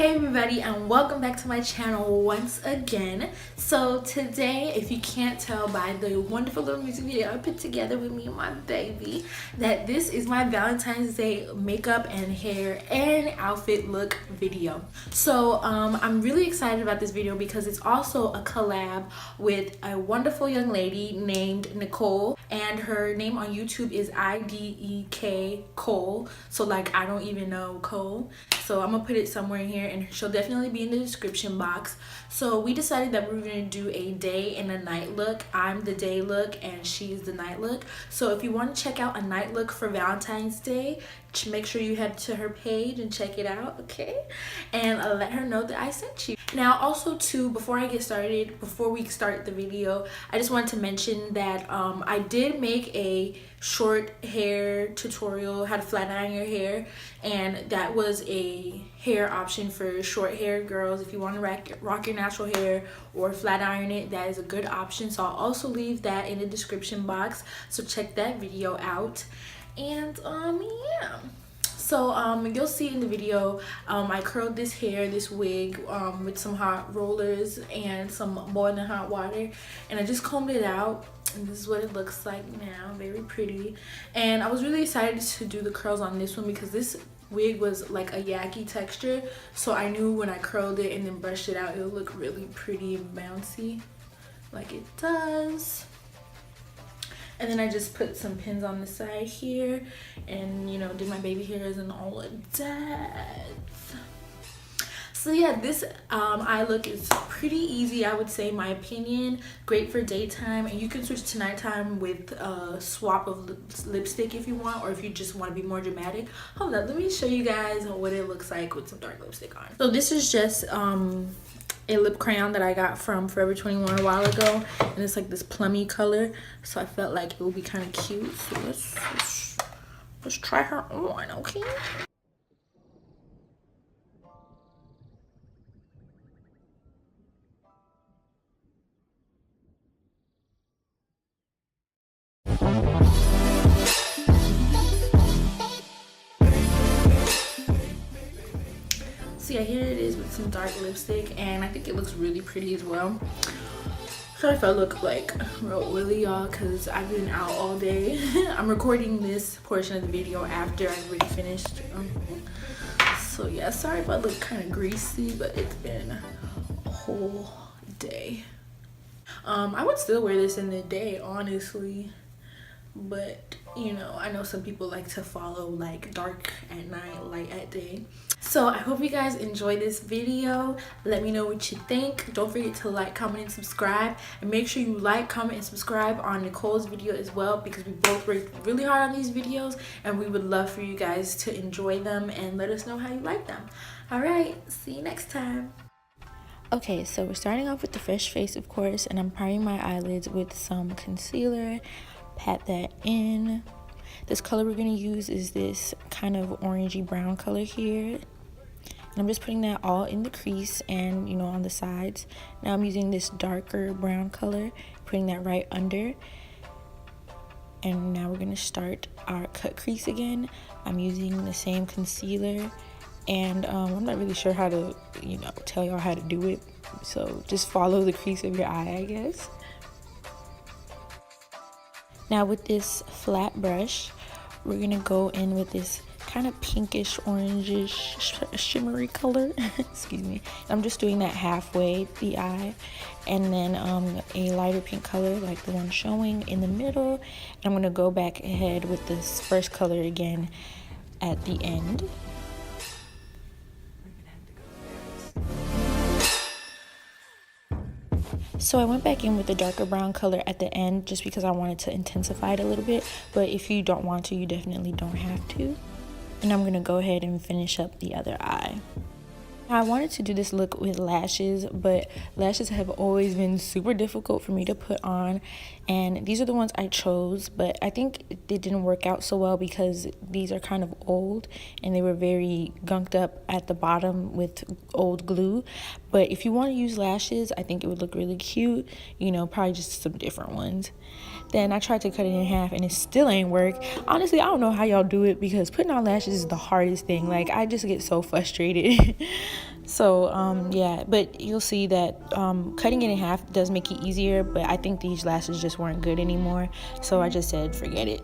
Hey everybody, and welcome back to my channel once again. So today, if you can't tell by the wonderful little music video I put together with me and my baby, that this is my Valentine's Day makeup and hair and outfit look video. So I'm really excited about this video because it's also a collab with a wonderful young lady named Nicole, and her name on YouTube is Idekcolee. So like, I don't even know Cole. So I'm gonna put it somewhere in here and she'll definitely be in the description box. So we decided that we were gonna do a day and a night look. I'm the day look and she's the night look. So if you want to check out a night look for Valentine's Day, make sure you head to her page and check it out, okay? And let her know that I sent you. Now also too, before we start the video, I just wanted to mention that I did make a short hair tutorial, how to flat iron your hair, and that was a hair option for short hair girls. If you want to rock your natural hair or flat iron it, that is a good option. So I'll also leave that in the description box, so check that video out. And yeah, so you'll see in the video, I curled this hair, this wig, with some hot rollers and some boiling hot water, and I just combed it out, and this is what it looks like now. Very pretty. And I was really excited to do the curls on this one because this wig was like a yaki texture, so I knew when I curled it and then brushed it out, it would look really pretty and bouncy like it does. And then I just put some pins on the side here and, you know, did my baby hairs and all of that. So yeah, this eye look is pretty easy, I would say, in my opinion. Great for daytime, and you can switch to nighttime with a swap of lipstick if you want, or if you just want to be more dramatic. Hold up, let me show you guys what it looks like with some dark lipstick on. So this is just a lip crayon that I got from Forever 21 a while ago, and it's like this plummy color, so I felt like it would be kind of cute. So let's try her on, okay? So yeah, here it is with some dark lipstick, and I think it looks really pretty as well. Sorry if I look like real oily, y'all, because I've been out all day. I'm recording this portion of the video after I've already finished. So yeah, sorry if I look kind of greasy, but it's been a whole day. I would still wear this in the day, honestly, but you know, I know some people like to follow like dark at night, light at day. So I hope you guys enjoy this video. Let me know what you think. Don't forget to like, comment, and subscribe, and make sure you like, comment, and subscribe on Nicole's video as well, because we both worked really hard on these videos and we would love for you guys to enjoy them and let us know how you like them. All right, see you next time. Okay, so we're starting off with the fresh face, of course, and I'm priming my eyelids with some concealer. Pat that in. This color we're going to use is this kind of orangey brown color here. And I'm just putting that all in the crease and, you know, on the sides. Now I'm using this darker brown color, putting that right under. And now we're going to start our cut crease again. I'm using the same concealer. And I'm not really sure how to, you know, tell y'all how to do it. So just follow the crease of your eye, I guess. Now with this flat brush, we're going to go in with this kind of pinkish, orangish, shimmery color. Excuse me. I'm just doing that halfway the eye. And then a lighter pink color like the one showing in the middle. And I'm going to go back ahead with this first color again at the end. So I went back in with the darker brown color at the end just because I wanted to intensify it a little bit. But if you don't want to, you definitely don't have to. And I'm going to go ahead and finish up the other eye. I wanted to do this look with lashes, but lashes have always been super difficult for me to put on, and these are the ones I chose, but I think they didn't work out so well because these are kind of old and they were very gunked up at the bottom with old glue. But if you want to use lashes, I think it would look really cute, you know, probably just some different ones. Then I tried to cut it in half and it still ain't work. Honestly, I don't know how y'all do it because putting on lashes is the hardest thing. Like, I just get so frustrated. So yeah, but you'll see that cutting it in half does make it easier, but I think these lashes just weren't good anymore, so I just said forget it.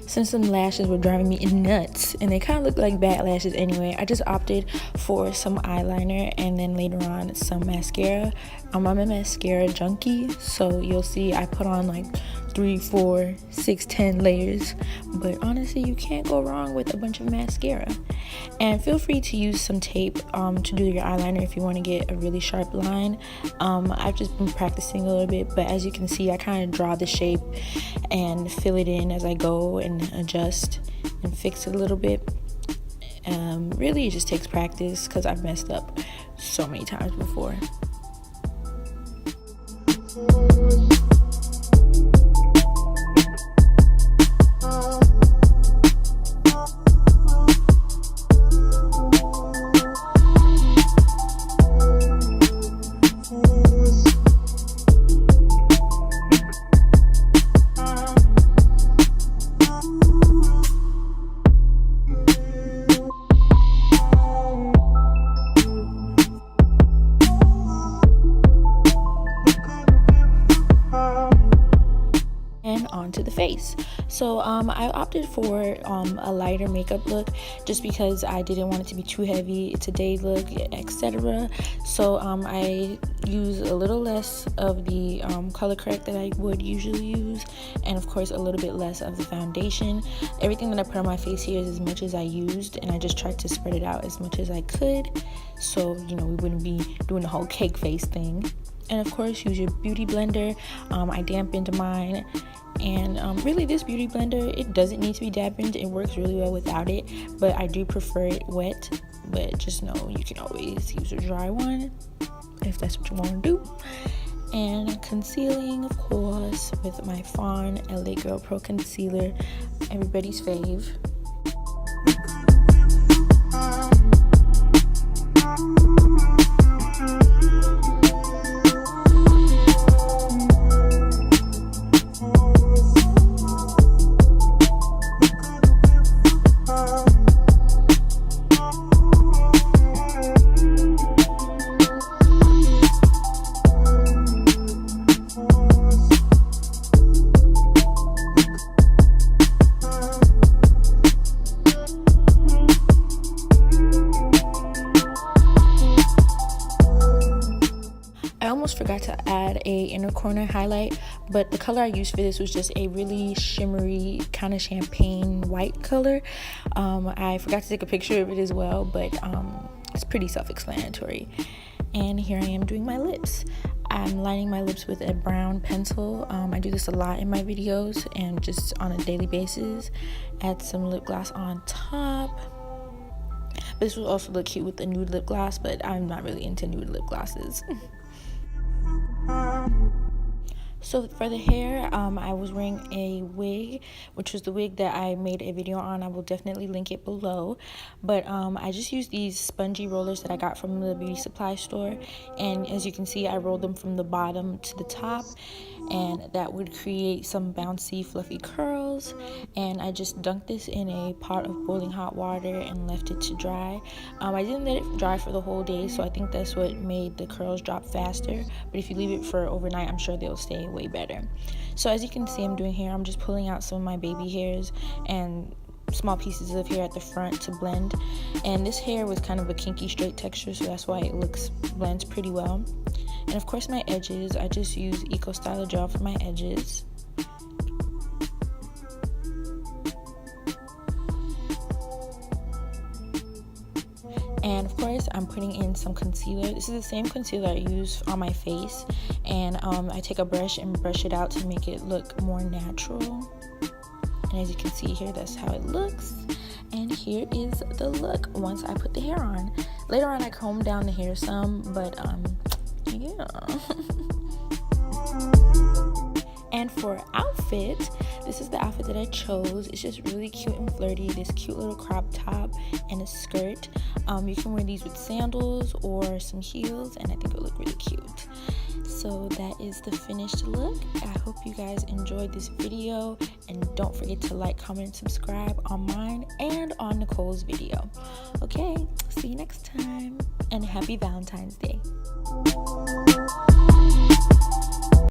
Since some lashes were driving me nuts and they kind of look like bad lashes anyway, I just opted for some eyeliner and then later on some mascara. I'm a mascara junkie, so you'll see I put on like 3, 4, 6, 10 layers, but honestly you can't go wrong with a bunch of mascara. And feel free to use some tape to do your eyeliner if you want to get a really sharp line. I've just been practicing a little bit, but as you can see I kind of draw the shape and fill it in as I go and adjust and fix it a little bit. Really it just takes practice because I've messed up so many times before. Onto the face. So I opted for a lighter makeup look just because I didn't want it to be too heavy. It's a day look, etc. So I use a little less of the color correct that I would usually use, and of course a little bit less of the foundation. Everything that I put on my face here is as much as I used, and I just tried to spread it out as much as I could, so we wouldn't be doing the whole cake face thing. And of course use your beauty blender. I dampened mine, and really this beauty blender, it doesn't need to be dampened. It works really well without it, but I do prefer it wet. But just know you can always use a dry one if that's what you want to do. And concealing, of course, with my Fawn LA Girl Pro Concealer, everybody's fave. Forgot to add a inner corner highlight, but the color I used for this was just a really shimmery kind of champagne white color. I forgot to take a picture of it as well, but it's pretty self-explanatory. And here I am doing my lips. I'm lining my lips with a brown pencil. I do this a lot in my videos and just on a daily basis. Add some lip gloss on top. This will also look cute with the nude lip gloss, but I'm not really into nude lip glosses. So for the hair, I was wearing a wig, which was the wig that I made a video on. I will definitely link it below. But I just used these spongy rollers that I got from the beauty supply store. And as you can see, I rolled them from the bottom to the top. And that would create some bouncy, fluffy curls. And I just dunked this in a pot of boiling hot water and left it to dry. I didn't let it dry for the whole day, so I think that's what made the curls drop faster. But if you leave it for overnight, I'm sure they'll stay way better. So as you can see, I'm doing here, I'm just pulling out some of my baby hairs and small pieces of hair at the front to blend. And this hair was kind of a kinky straight texture, so that's why it blends pretty well. And of course my edges, I just use Eco Styler gel for my edges. And of course I'm putting in some concealer. This is the same concealer I use on my face, and I take a brush and brush it out to make it look more natural. And as you can see here, that's how it looks. And here is the look once I put the hair on. Later on I combed down the hair some, but yeah. And for outfit, this is the outfit that I chose. It's just really cute and flirty. This cute little crop top and a skirt. You can wear these with sandals or some heels, and I think it'll look really cute. So that is the finished look. I hope you guys enjoyed this video, and don't forget to like, comment, and subscribe on mine and on Nicole's video. Okay, see you next time, and happy Valentine's Day.